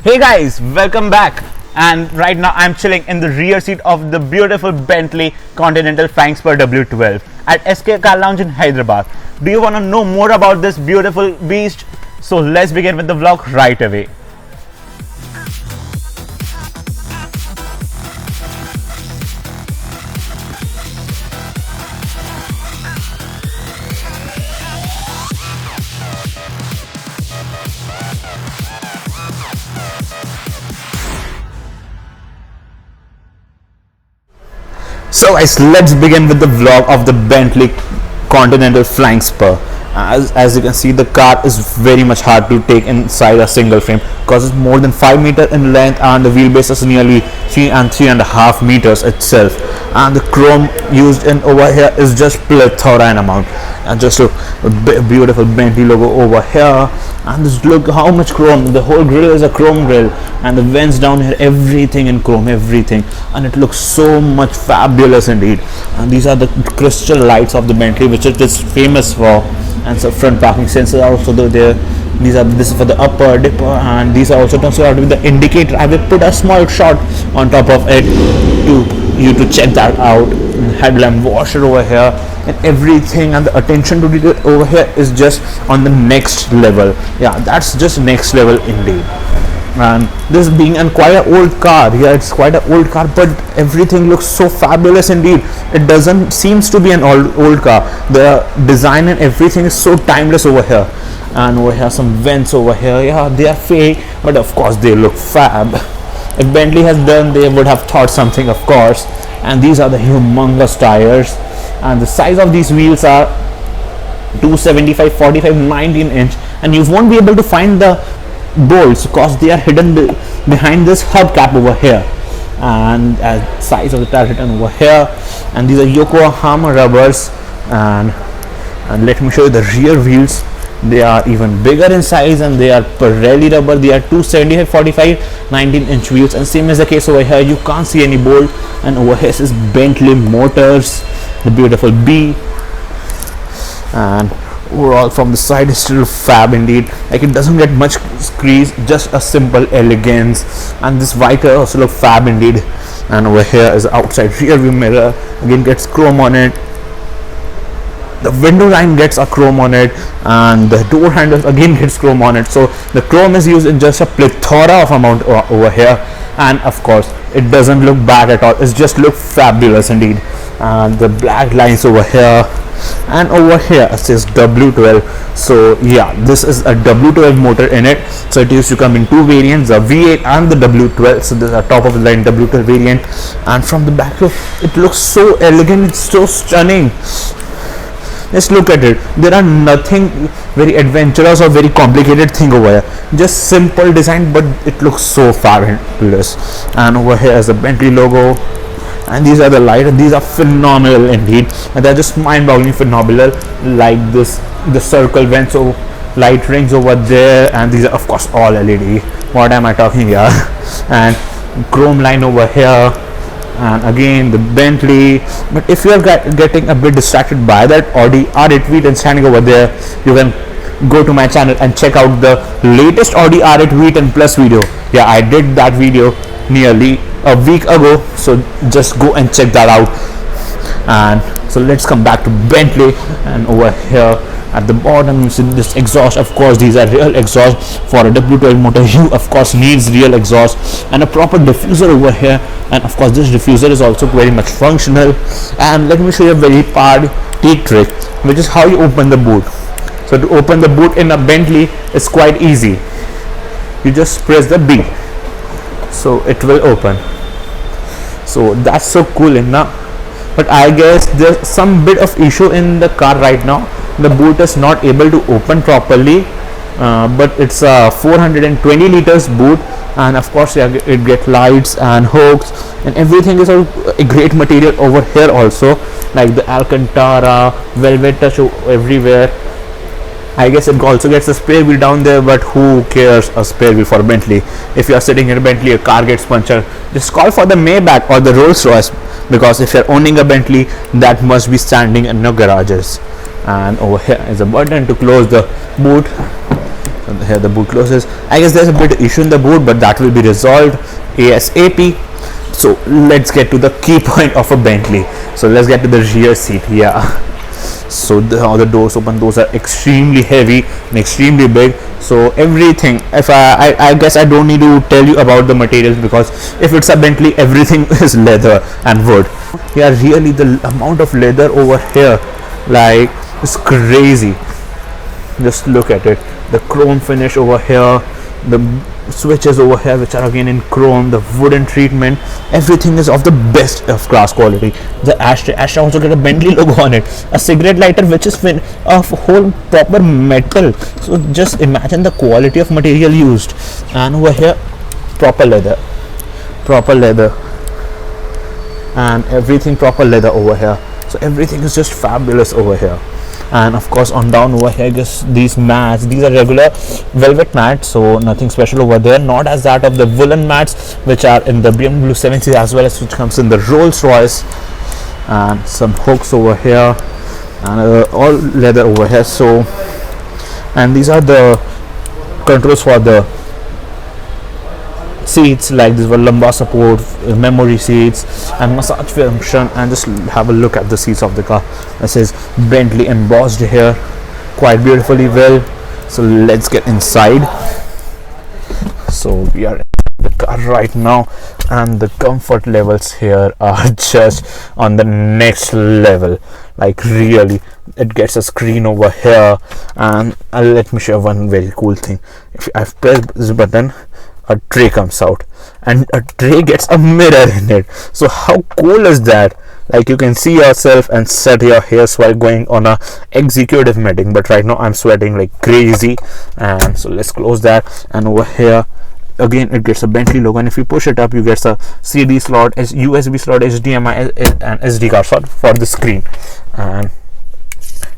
Hey guys, welcome back. And right now I'm chilling in the rear seat of the beautiful Bentley Continental Flying Spur W12 at SK Car Lounge in Hyderabad. Do you want to know more about this beautiful beast? So let's begin with the vlog right away. So guys, let's begin with the vlog of the Bentley Continental Flying Spur. As you can see, the car is very much hard to take inside a single frame because it's more than 5 meters in length and the wheelbase is nearly 3.5 meters itself. And the chrome used in over here is just plethora in amount. And just a beautiful Bentley logo over here. And just look how much chrome. The whole grille is a chrome grille, and the vents down here, everything in chrome, everything, and it looks so much fabulous indeed. And these are the crystal lights of the Bentley, which it is famous for. And so front parking sensors are also there. This is for the upper dipper, and these are also turned out with the indicator. I will put a small shot on top of it to you to check that out. Headlamp washer over here and everything, and the attention to detail over here is just on the next level. Yeah, that's just next level indeed. And this being quite an old car, yeah, it's quite an old car, but everything looks so fabulous indeed. It doesn't seems to be an old car. The design and everything is so timeless over here. And over here some vents over here, yeah, they are fake, but of course they look fab. If Bentley has done, they would have thought something, of course. And these are the humongous tires, and the size of these wheels are 275, 45, 19 inch, and you won't be able to find the bolts because they are hidden behind this hubcap over here. And size of the tire hidden over here, and these are Yokohama rubbers. And let me show you the rear wheels. They are even bigger in size, and they are Pirelli rubber. They are 275, 45, 19 inch wheels, and same is the case over here. You can't see any bolt. And over here is Bentley motors, the beautiful B. And overall from the side is still fab indeed. Like, it doesn't get much crease, just a simple elegance. And this white color also look fab indeed. And over here is the outside rear view mirror, again gets chrome on it. The window line gets a chrome on it, and the door handles again gets chrome on it. So the chrome is used in just a plethora of amount over here. And of course it doesn't look bad at all, it just looks fabulous indeed. And the black lines over here, and over here it says W12. So yeah, this is a W12 motor in it. So it used to come in two variants, the V8 and the W12. So this is a top of the line W12 variant. And from the back it looks so elegant, it's so stunning. Just look at it. There are nothing very adventurous or very complicated thing over here. Just simple design, but it looks so fabulous. And over here is the Bentley logo. And these are the lights. These are phenomenal indeed. And they're just mind-boggling phenomenal. Like this, the circle vents, so light rings over there. And these are of course all LED. What am I talking here? And chrome line over here. And again the Bentley. But if you are getting a bit distracted by that Audi R8 V10 standing over there, you can go to my channel and check out the latest Audi R8 V10 Plus video. Yeah, I did that video nearly a week ago, so just go and check that out. And so let's come back to Bentley. And over here at the bottom you see this exhaust. Of course these are real exhaust. For a W12 motor, you of course needs real exhaust, and a proper diffuser over here. And of course this diffuser is also very much functional. And let me show you a very party trick, which is how you open the boot. So to open the boot in a Bentley is quite easy. You just press the B, so it will open. So that's so cool enough. But I guess there's some bit of issue in the car right now. The boot is not able to open properly, but it's a 420 liters boot. And of course it gets lights and hooks, and everything is a great material over here also, like the Alcantara velvet touch everywhere. I guess it also gets a spare wheel down there, but who cares a spare wheel for Bentley? If you are sitting in a Bentley, a car gets punctured, just call for the Maybach or the Rolls Royce, because if you're owning a Bentley, that must be standing in your garages. And over here is a button to close the boot. And here the boot closes. I guess there's a bit of issue in the boot, but that will be resolved ASAP. So let's get to the key point of a Bentley. So let's get to the rear seat. Yeah, so how the doors open, those are extremely heavy and extremely big. So everything, if I guess I don't need to tell you about the materials, because if it's a Bentley, everything is leather and wood. Yeah, really the amount of leather over here, like, it's crazy. Just look at it, the chrome finish over here, the switches over here which are again in chrome, the wooden treatment, everything is of the best of class quality. The ashtray also get a Bentley logo on it, a cigarette lighter which is of whole proper metal. So just imagine the quality of material used. And over here, proper leather, and everything proper leather over here. So everything is just fabulous over here. And of course on down over here, I guess these mats, these are regular velvet mats, so nothing special over there, not as that of the woolen mats which are in the BMW 7 Series, as well as which comes in the Rolls Royce. And some hooks over here, and all leather over here. So, and these are the controls for the seats, like these were lumbar support, memory seats, and massage function. And just have a look at the seats of the car. This is Bentley embossed here quite beautifully well. So let's get inside. So we are in the car right now, and the comfort levels here are just on the next level. Like really, it gets a screen over here. And let me show you one very cool thing. If I've pressed this button, a tray comes out, and a tray gets a mirror in it. So how cool is that? Like, you can see yourself and set your hairs while going on a executive meeting. But right now I'm sweating like crazy. And so let's close that. And over here again, it gets a Bentley logo, and if you push it up, you get a CD slot, USB slot, HDMI, and SD card slot for the screen. And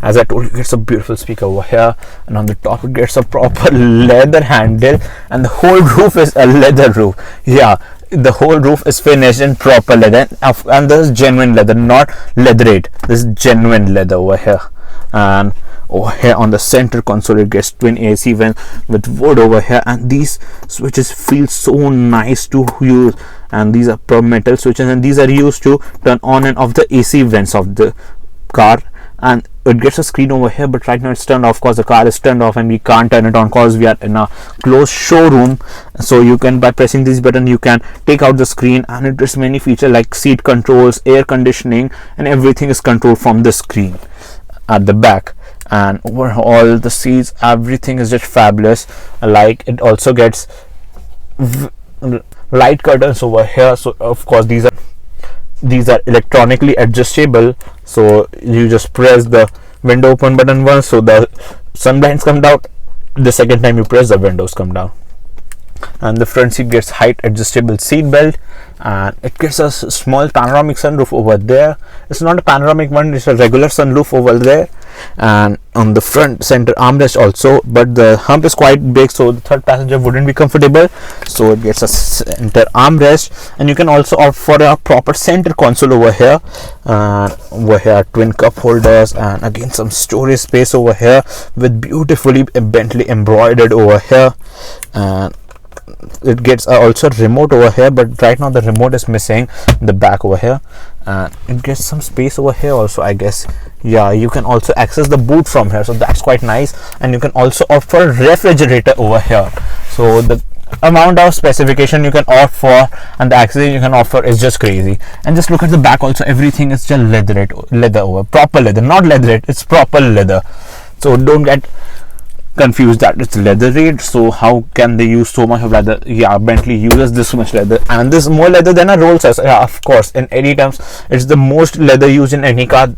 as I told you, it gets a beautiful speaker over here, and on the top it gets a proper leather handle, and the whole roof is a leather roof. Yeah, the whole roof is finished in proper leather, and this is genuine leather, not leatherette. This is genuine leather over here. And over here on the center console, it gets twin AC vents with wood over here, and these switches feel so nice to use. And these are pro metal switches, and these are used to turn on and off the AC vents of the car. And it gets a screen over here, but right now it's turned off because the car is turned off, and we can't turn it on because we are in a closed showroom. So you can, by pressing this button, you can take out the screen, and it has many features like seat controls, air conditioning, and everything is controlled from the screen at the back. And overall, the seats, everything is just fabulous. Like, it also gets light curtains over here. So of course these are electronically adjustable, so you just press the window open button once, so the sun blinds come down. The second time you press, the windows come down. And the front seat gets height adjustable seat belt, and it gets a small panoramic sunroof over there. It's not a panoramic one, it's a regular sunroof over there. And on the front center armrest also, but the hump is quite big, so the third passenger wouldn't be comfortable. So it gets a center armrest, and you can also opt for a proper center console over here. Over here, twin cup holders, and again some storage space over here with beautifully Bentley embroidered over here. And it gets also remote over here, but right now the remote is missing in the back over here. And it gets some space over here also, I guess. Yeah, you can also access the boot from here, so that's quite nice. And you can also opt for a refrigerator over here. So the amount of specification you can opt for and the access you can offer is just crazy. And just look at the back also, everything is just leather over, proper leather, not leatherette, it's proper leather. So don't get confused that it's leatherette. So how can they use so much of leather? Yeah, Bentley uses this much leather, and this is more leather than a Rolls Royce. Yeah, of course, in any terms, it's the most leather used in any car.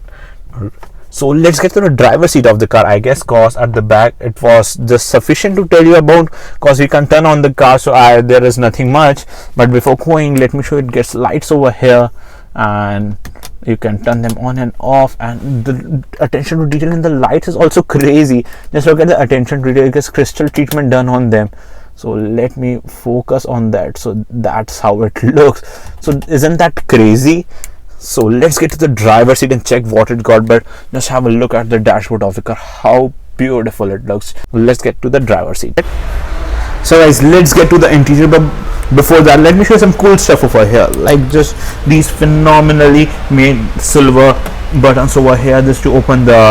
So let's get to the driver's seat of the car, I guess, cause at the back it was just sufficient to tell you about, cause we can turn on the car, so there is nothing much. But before going, let me show you, it gets lights over here, and you can turn them on and off. And the attention to detail in the lights is also crazy. Just look at the attention to detail, it gets crystal treatment done on them. So let me focus on that. So that's how it looks. So isn't that crazy? So let's get to the driver's seat and check what it got. But just have a look at the dashboard of the car, how beautiful it looks. Let's get to the driver's seat. So guys, let's get to the interior, but before that let me show you some cool stuff over here, like just these phenomenally made silver buttons over here, just to open the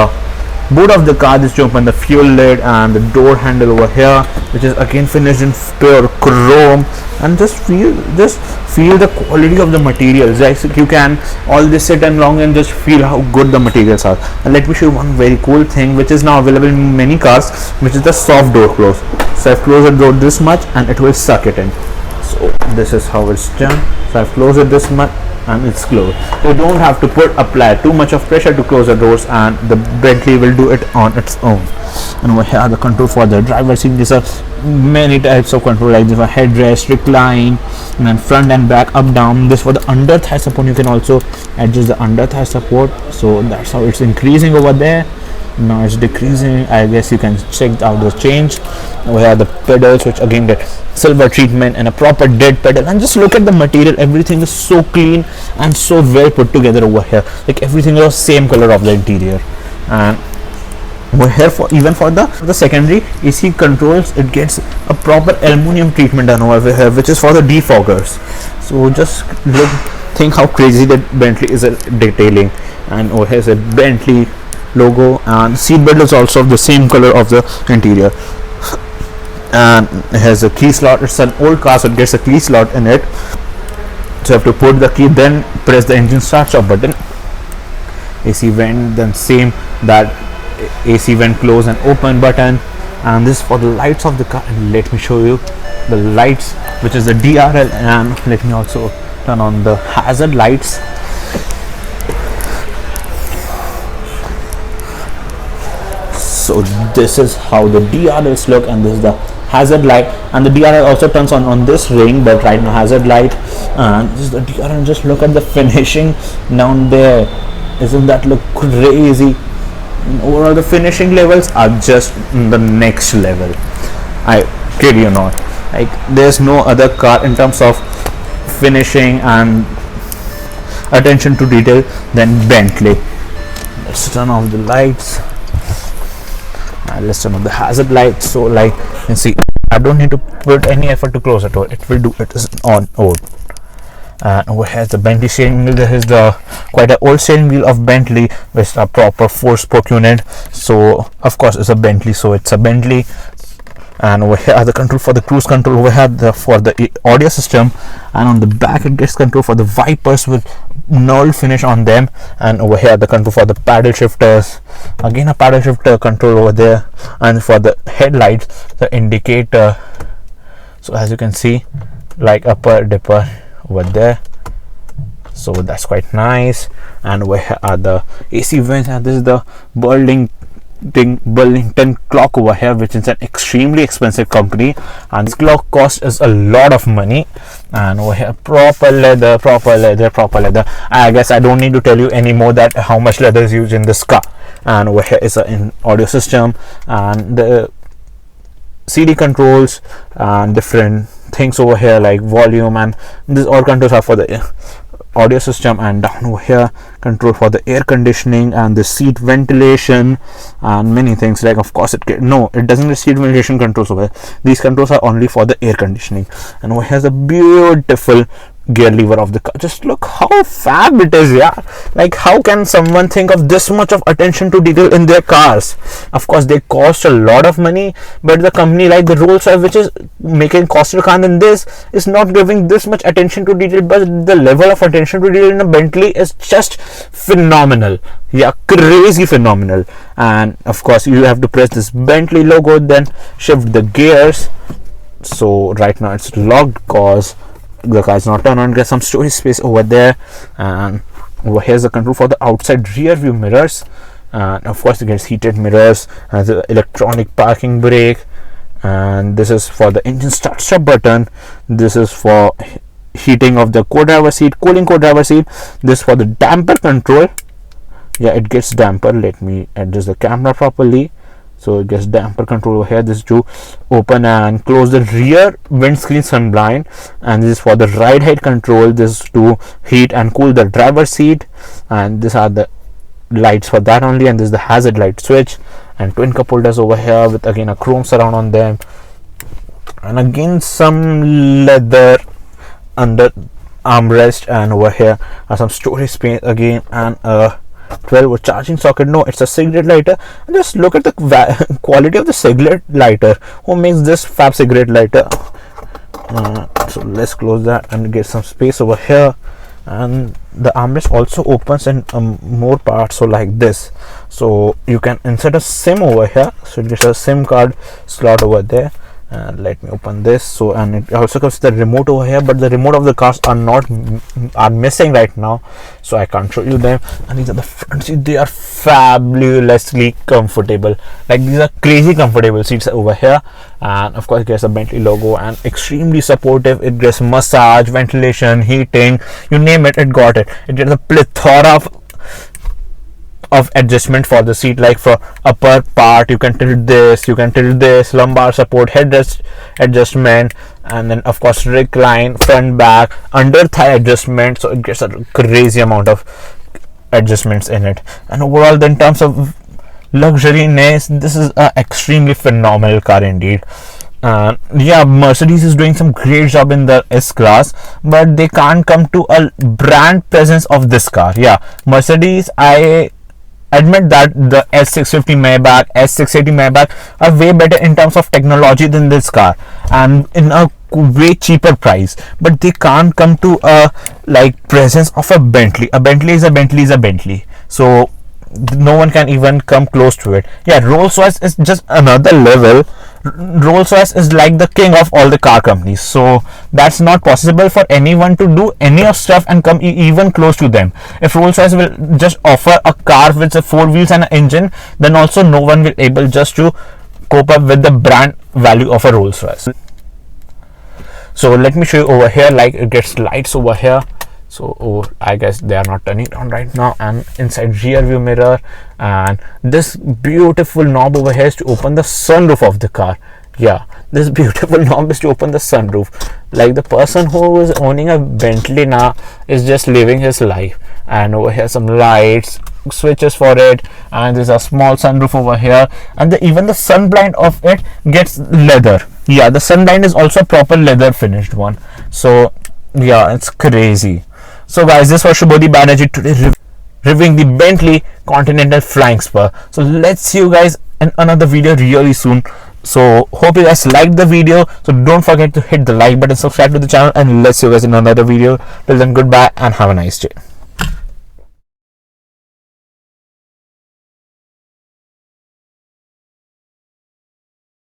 boot of the car, just to open the fuel lid, and the door handle over here, which is again finished in pure chrome. And just feel the quality of the materials. Like you can all this sit and long and just feel how good the materials are. And let me show you one very cool thing which is now available in many cars, which is the soft door close. So I've closed the door this much and it will suck it in. So this is how it's done. So I've closed it this much and it's closed. You don't have to apply too much of pressure to close the doors, and the Bentley will do it on its own. And we have the control for the driver's seat. These are many types of control, like this for headrest, recline, and then front and back, up, down. This for the under thigh support. You can also adjust the under thigh support. So that's how it's increasing over there. Now it's decreasing. I guess you can check out the change. We have the pedals, which again get silver treatment and a proper dead pedal. And just look at the material. Everything is so clean and so well put together over here. Like everything is the same color of the interior. And we're here for the secondary AC controls. It gets a proper aluminum treatment done over here, which is for the defoggers. So just think how crazy that Bentley is detailing. And over here is a Bentley logo, and seat belt is also of the same color of the interior. And it has a key slot. It's an old car, so it gets a key slot in it. So you have to put the key, then press the engine start stop button. AC vent, then same that AC vent close and open button. And this is for the lights of the car. And let me show you the lights, which is the DRL. And let me also turn on the hazard lights. So this is how the DRLs look, and this is the hazard light. And the DRL also turns on this ring, but right now hazard light. And this is the DRL. Just look at the finishing down there. Isn't that look crazy? And overall the finishing levels are just the next level. I kid you not. Like there's no other car in terms of finishing and attention to detail than Bentley. Let's turn off the lights. Let's turn on the hazard light. So like you can see, I don't need to put any effort to close the door. It will do it on own. And over here is the Bentley steering wheel. This is the quite an old steering wheel of Bentley with a proper 4-spoke unit. So of course it's a Bentley, so it's a Bentley. And over here are the control for the cruise control. Over here for the audio system, and on the back it gets control for the wipers with null finish on them. And over here the control for the paddle shifters, again a paddle shifter control over there. And for the headlights, the indicator. So as you can see, like upper dipper over there. So that's quite nice. And over here are the AC vents, and this is the Burlington clock over here, which is an extremely expensive company, and this clock cost is a lot of money. And over here proper leather. I guess I don't need to tell you anymore that how much leather is used in this car. And over here is an audio system, and the CD controls and different things over here like volume, and this all controls are for the audio system. And down over here control for the air conditioning and the seat ventilation and many things. Like of course it doesn't have seat ventilation controls over here. These controls are only for the air conditioning. And over here is a beautiful gear lever of the car. Just look how fab it is. Yeah, like how can someone think of this much of attention to detail in their cars? Of course they cost a lot of money, but the company like the Rolls-Royce, which is making costlier car than this, is not giving this much attention to detail. But the level of attention to detail in a Bentley is just phenomenal. Yeah, crazy phenomenal. And of course you have to press this Bentley logo, then shift the gears. So right now it's locked because the car is not turned on. Get some storage space over there. And over here's the control for the outside rear view mirrors, and of course it gets heated mirrors and the electronic parking brake. And this is for the engine start stop button. This is for heating of the co-driver seat, cooling co-driver seat. This for the damper control. Yeah, it gets damper. Let me adjust the camera properly. So it gets damper control over here. This is to open and close the rear windscreen sun blind. And this is for the ride height control. This is to heat and cool the driver's seat. And these are the lights for that only. And this is the hazard light switch. and twin cup holders over here with again a chrome surround on them, and again some leather under armrest, and over here some storage space again, and a 12-volt charging socket. No, it's a cigarette lighter. And just look at the quality of the cigarette lighter. Who makes this fab cigarette lighter? So let's close that and get some space over here. And the armrest also opens in more parts, so like this, so you can insert a SIM over here. So it gets a SIM card slot over there. And let me open this. So, and it also comes with the remote over here, but the remote of the cars are missing right now, so I can't show you them. And these are the front seats. They are fabulously comfortable. Like, these are crazy comfortable seats over here. And of course it gets a Bentley logo and extremely supportive. It gets massage, ventilation, heating, you name it, it got it. It gets a plethora of adjustment for the seat, like for upper part you can tilt this, lumbar support, headrest adjustment, and then of course recline, front, back, under thigh adjustment. So it gets a crazy amount of adjustments in it. And overall, in terms of luxuriness, this is a extremely phenomenal car indeed. Yeah, Mercedes is doing some great job in the S class, but they can't come to a brand presence of this car. Yeah, Mercedes, I admit that the S650 Maybach, S680 Maybach are way better in terms of technology than this car, and in a way cheaper price, but they can't come to a like presence of a Bentley. A Bentley is a Bentley is a Bentley, so no one can even come close to it. Yeah, Rolls-Royce is just another level. Rolls-Royce is like the king of all the car companies, so that's not possible for anyone to do any of stuff and come even close to them. If Rolls-Royce will just offer a car with the 4 wheels and an engine, then also no one will able just to cope up with the brand value of a Rolls-Royce. So let me show you over here, like it gets lights over here. So I guess they are not turning on right now, and inside rear view mirror, and this beautiful knob over here is to open the sunroof of the car. Yeah, this beautiful knob is to open the sunroof. Like, the person who is owning a Bentley now is just living his life. And over here some lights, switches for it, and there's a small sunroof over here, and even the sun blind of it gets leather. Yeah, the sun blind is also a proper leather finished one. So yeah, it's crazy. So guys, this was Shubhodeep Banerjee today reviewing the Bentley Continental Flying Spur. So let's see you guys in another video really soon. So hope you guys liked the video. So don't forget to hit the like button, subscribe to the channel, and let's see you guys in another video. Till then, goodbye and have a nice day.